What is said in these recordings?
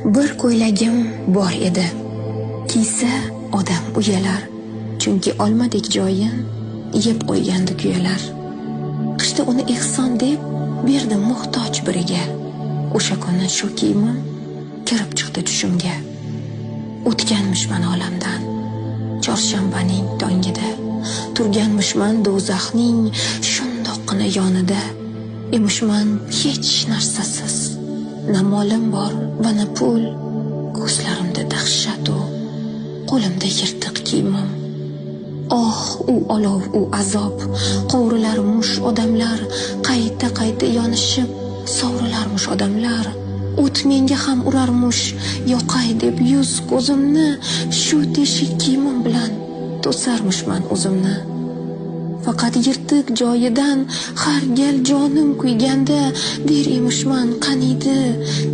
Bir ko'ylagim bor edi, kiysa odam uyalar, chunki olmadek joyin yeb qo'ygandi kuyalar. Qishda uni ehson deb berdim muhtoj biriga. O'sha kuni shu kiyimim kirib chiqdi tushimga. O'tganmishman olamdan chorshanbaning tongida, turganmishman do'zaxning shundoqqina yonida. Emishman hech narsasiz, na molim bor va na pul. Ko'zlarimda dahshat u qo'limda yirtiq kiyimim. Oh, u olov, u azob, qovurilarmush odamlar, qayta yonishib sovrilarmush odamlar. O't menga ham urarmush, yoqay deb yuz ko'zimni, shu teshik kiyimim bilan to'sarmishman o'zimni. Faqat yirtiq joyidan har gal jonim kuyganda, der emishman qaniydi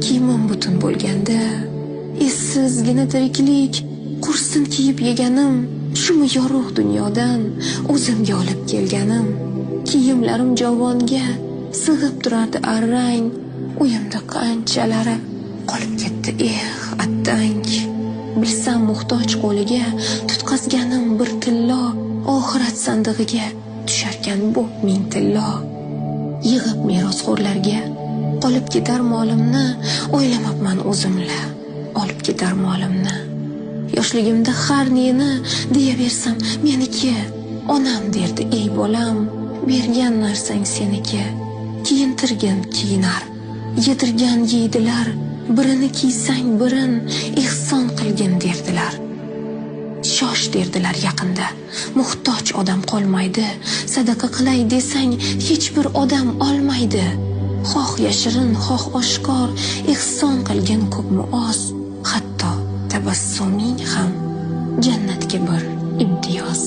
kiyimim butun bo'lganda. Essizgina tiriklik qursin kiyib yeganim, shumi yorug' dunyodan o'zimga olib kelganim. Kiyimlarim javonga sig'ib turardi arrang, uyimda qanchalari qolib ketdi attang. Bilsam muhtoj qo'liga tutqazganim bir tillo, oxirat sandig'iga tusharkan bo'p ming tillo. Yig'ib merosxo'rlarga qolib ketar molimni, o'ylamabman o'zimla olib ketar molimni. Yoshligimda har neni deyaversam meniki, onam derdi ey bolam, bergan narsang seniki. Kiyintirgin kiyinar, yedirgan yeydilar, birini kiysang birin ehson qilgin derdilar. Shosh derdilar yaqinda, muhtoj odam qolmaydi, sadaqa qilay desang hech bir odam olmaydi. Xoh yashirin, xoh oshkor, ehson qilgin ko'pmi oz, hatto tabassuming ham jannatga bir imtiyoz.